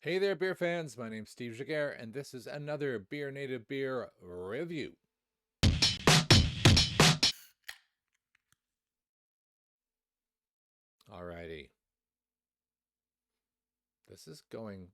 Hey there, beer fans. My name's Steve Jaguar, and this is another BeerNative beer review. Alrighty. This is going...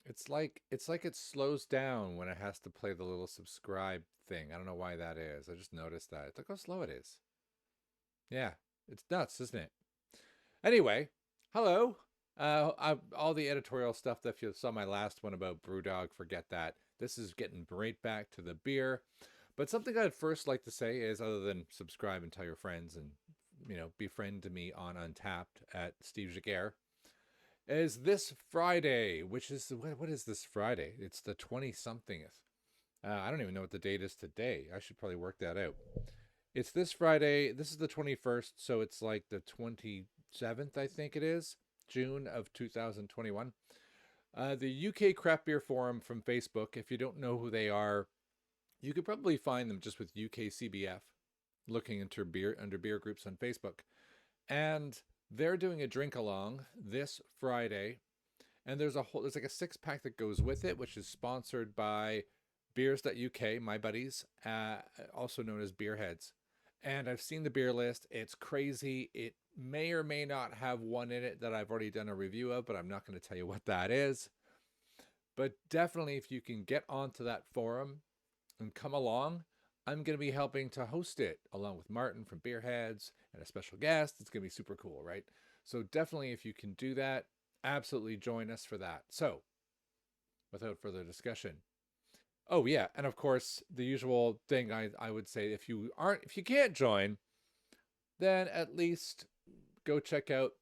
It's like it slows down when it has to play the little subscribe thing. I don't know why that is. I just noticed that. Look how slow it is. Yeah, it's nuts, isn't it? Anyway, hello. All the editorial stuff that you saw my last one about Brewdog, forget that. This is getting right back to the beer. But something I'd first like to say is, other than subscribe and tell your friends and, befriend me on Untappd at Steve Jaguar, is this Friday, which is, what is this Friday? It's the 20-somethingth. I don't even know what the date is today. I should probably work that out. It's this Friday. This is the 21st, so it's like the 27th, I think it is, June of 2021. The UK Craft Beer Forum from Facebook, if you don't know who they are, you could probably find them just with UK CBF, looking into under beer groups on Facebook. And they're doing a drink along this Friday. And there's like a 6-pack that goes with it, which is sponsored by Beers.uk, my buddies, also known as Beerheads. And I've seen the beer list. It's crazy. It may or may not have one in it that I've already done a review of, but I'm not going to tell you what that is. But definitely, if you can get onto that forum and come along, I'm going to be helping to host it along with Martin from Beerheads and a special guest. It's going to be super cool, right? So definitely, if you can do that, absolutely join us for that. So without further discussion, oh yeah, and of course the usual thing I would say, if you can't join, then at least go check out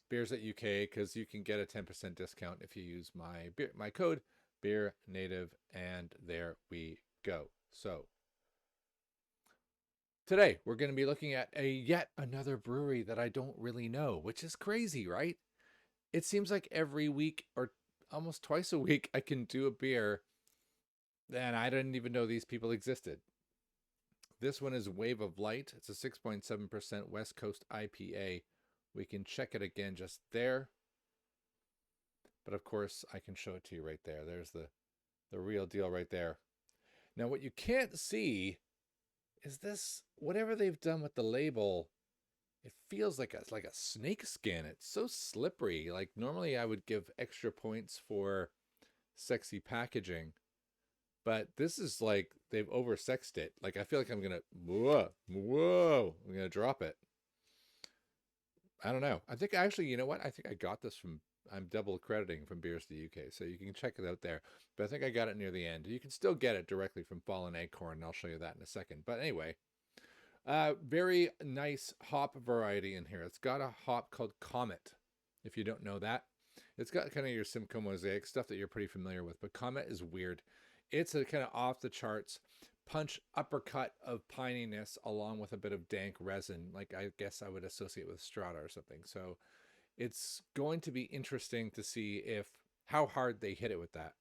Beers.uk, because you can get a 10% discount if you use my code BeerNative, and there we go. So today we're going to be looking at yet another brewery that I don't really know, which is crazy, right? It seems like every week or almost twice a week I can do a beer and I didn't even know these people existed. This one is Wave of Light. It's a 6.7% West Coast IPA. We can check it again just there. But of course, I can show it to you right there. There's the real deal right there. Now, what you can't see is this, whatever they've done with the label, it feels like a snake skin. It's so slippery. Like, normally I would give extra points for sexy packaging, but this is like they've oversexed it. Like, I feel like I'm gonna I'm gonna drop it. I don't know. I think actually, you know what? I think I got this from, I'm double crediting from Beers to UK, so you can check it out there. But I think I got it near the end. You can still get it directly from Fallen Acorn, and I'll show you that in a second. But anyway, very nice hop variety in here. It's got a hop called Comet, if you don't know that. It's got kind of your Simcoe Mosaic stuff that you're pretty familiar with, but Comet is weird. It's a kind of off the charts punch uppercut of pininess along with a bit of dank resin, like I guess I would associate with Strata or something. So it's going to be interesting to see how hard they hit it with that.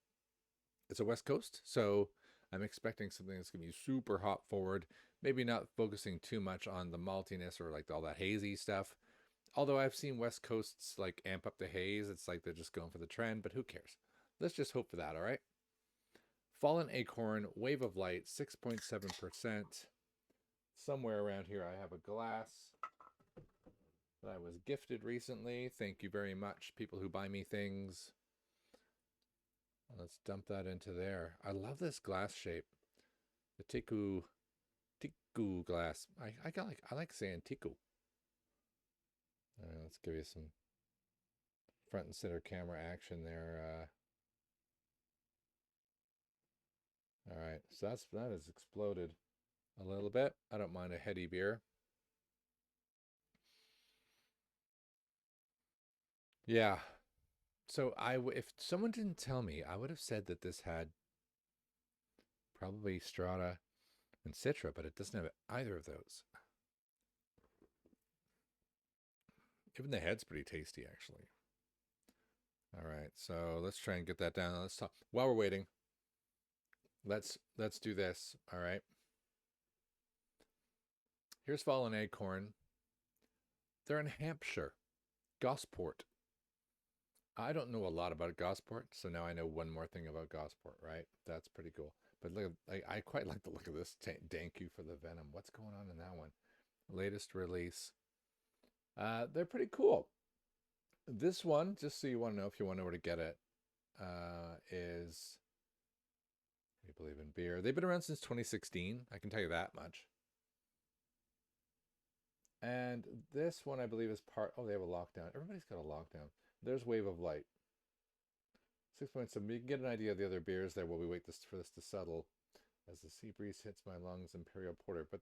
It's a West Coast, so I'm expecting something that's going to be super hop forward, maybe not focusing too much on the maltiness or like all that hazy stuff. Although I've seen West Coasts like amp up the haze, it's like they're just going for the trend, but who cares? Let's just hope for that, all right? Fallen Acorn, Wave of Light, 6.7%. Somewhere around here I have a glass that I was gifted recently. Thank you very much, people who buy me things. Let's dump that into there. I love this glass shape. The Tiku glass. I like saying Tiku. All right, let's give you some front and center camera action there. All right, so that has exploded a little bit. I don't mind a heady beer. Yeah. So if someone didn't tell me, I would have said that this had probably Strata and Citra, but it doesn't have either of those. Even the head's pretty tasty, actually. All right, so let's try and get that down. Let's talk while we're waiting. Let's do this. All right. Here's Fallen Acorn. They're in Hampshire, Gosport. I don't know a lot about Gosport, so now I know one more thing about Gosport, right? That's pretty cool. But look, I quite like the look of this. Thank you for the Venom. What's going on in that one? Latest release. They're pretty cool. This one, just so you want to know if you want to know where to get it, is I believe in beer. They've been around since 2016. I can tell you that much. And this one, I believe, is part. Oh, they have a lockdown. Everybody's got a lockdown. There's Wave of Light. 6.7. You can get an idea of the other beers there while we wait for this to settle. As the sea breeze hits my lungs, Imperial Porter. But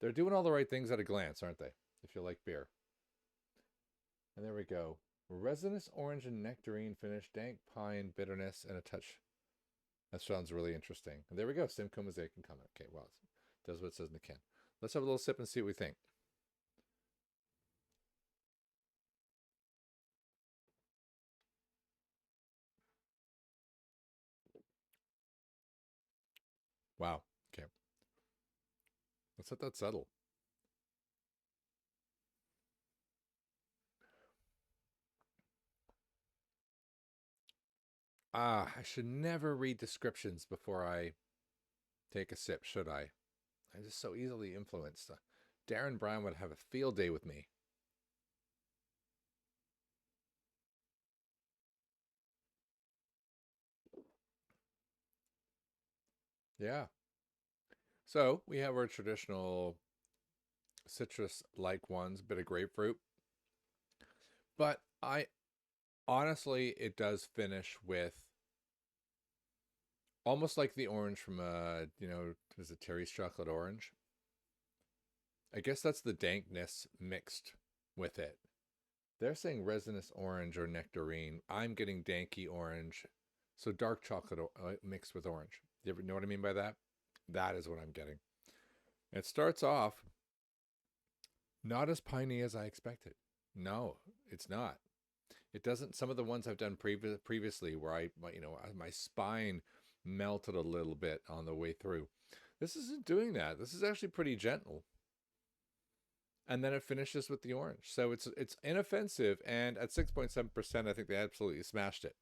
they're doing all the right things at a glance, aren't they? If you like beer. And there we go. Resinous orange and nectarine finish, dank pine, bitterness, and a touch. That sounds really interesting. And there we go. Simcoe, Mosaic and Comet. Okay, well, it does what it says in the can. Let's have a little sip and see what we think. Wow. Okay. Let's let that settle. I should never read descriptions before I take a sip, should I? I'm just so easily influenced. Darren Brown would have a field day with me. Yeah. So we have our traditional citrus-like ones, bit of grapefruit. But honestly, it does finish with almost like the orange from was it Terry's Chocolate Orange? I guess that's the dankness mixed with it. They're saying resinous orange or nectarine. I'm getting danky orange. So dark chocolate mixed with orange. You ever know what I mean by that? That is what I'm getting. It starts off not as piney as I expected. No, it's not. It doesn't. Some of the ones I've done previously, where my spine melted a little bit on the way through. This isn't doing that. This is actually pretty gentle. And then it finishes with the orange, so it's inoffensive. And at 6.7%, I think they absolutely smashed it.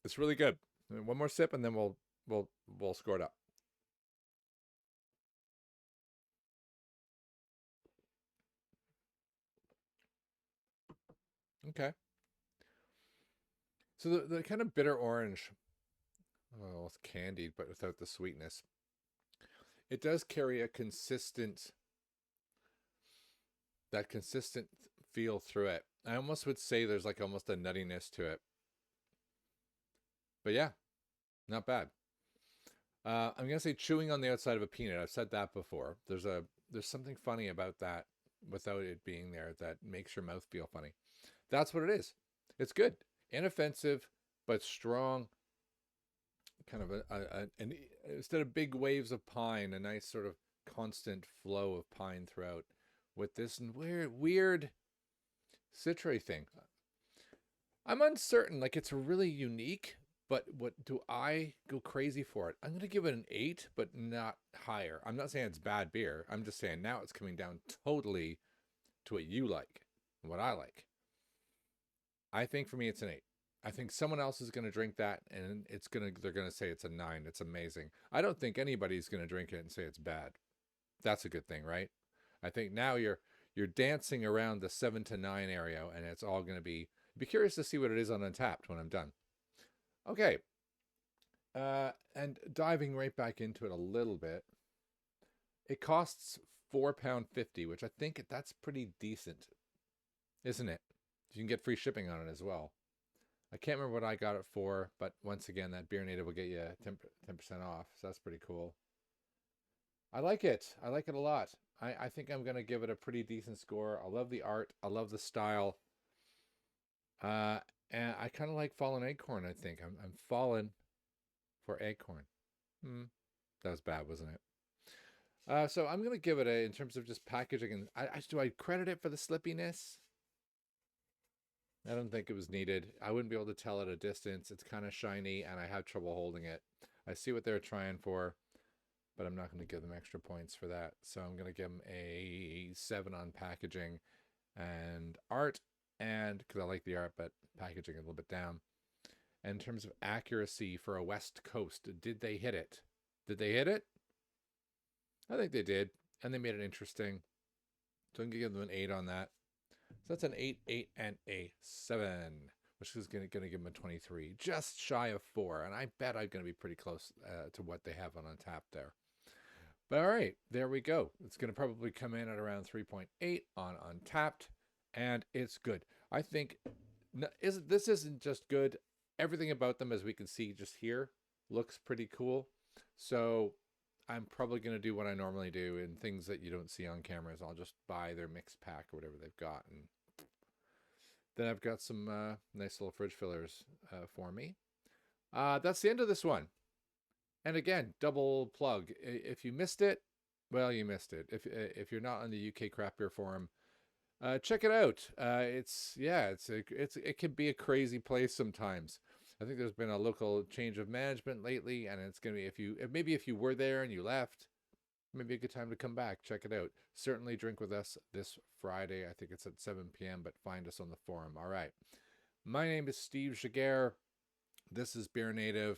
It's really good. One more sip, and then we'll score it up. Okay. So the kind of bitter orange, well, it's candied, but without the sweetness. It does carry that consistent feel through it. I almost would say there's like almost a nuttiness to it. But yeah, not bad. I'm gonna say chewing on the outside of a peanut. I've said that before. There's something funny about that without it being there that makes your mouth feel funny. That's what it is. It's good, inoffensive, but strong. Kind of an instead of big waves of pine, a nice sort of constant flow of pine throughout. With this weird citry thing, I'm uncertain. Like it's really unique. But what do I go crazy for it? I'm going to give it an 8, but not higher. I'm not saying it's bad beer. I'm just saying now it's coming down totally to what you like and what I like. I think for me it's an 8. I think someone else is going to drink that and they're going to say it's a 9. It's amazing. I don't think anybody's going to drink it and say it's bad. That's a good thing, right? I think now you're dancing around the 7 to 9 area, and it's all going to be curious to see what it is on Untappd when I'm done. Okay. And diving right back into it a little bit, it costs £4.50, which I think that's pretty decent, isn't it? You can get free shipping on it as well. I can't remember what I got it for, but once again, that BeerNative will get you 10% off, so that's pretty cool. I like it. I like it a lot. I think I'm going to give it a pretty decent score. I love the art. I love the style. And I kind of like Fallen Acorn, I think. I'm fallen for Acorn. That was bad, wasn't it? So I'm going to give it in terms of just packaging. And do I credit it for the slippiness? I don't think it was needed. I wouldn't be able to tell at a distance. It's kind of shiny, and I have trouble holding it. I see what they're trying for, but I'm not going to give them extra points for that. So I'm going to give them a 7 on packaging and art. and because I like the art, but packaging a little bit down. And in terms of accuracy for a West Coast, did they hit it? Did they hit it? I think they did, and they made it interesting. So I'm gonna give them an 8 on that. So that's an 8, 8, and a 7, which is gonna give them a 23, just shy of 4. And I bet I'm gonna be pretty close to what they have on Untappd there. But all right, there we go. It's gonna probably come in at around 3.8 on Untappd, and it's good. I think this isn't just good. Everything about them, as we can see just here, looks pretty cool. So I'm probably going to do what I normally do, and things that you don't see on cameras. I'll just buy their mix pack or whatever they've got. And then I've got some nice little fridge fillers for me. That's the end of this one. And again, double plug. If you missed it, well, you missed it. If you're not on the UK Craft Beer Forum, check it out. It can be a crazy place sometimes. I think there's been a local change of management lately, and it's going to be, if you were there and you left, maybe a good time to come back. Check it out. Certainly drink with us this Friday. I think it's at 7 p.m., but find us on the forum. All right. My name is Steve Jaguar. This is BeerNative.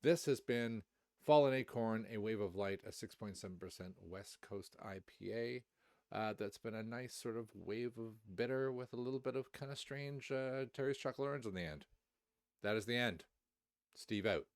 This has been Fallen Acorn, a Wave of Light, a 6.7% West Coast IPA. That's been a nice sort of wave of bitter with a little bit of kind of strange Terry's Chocolate Orange on the end. That is the end. Steve out.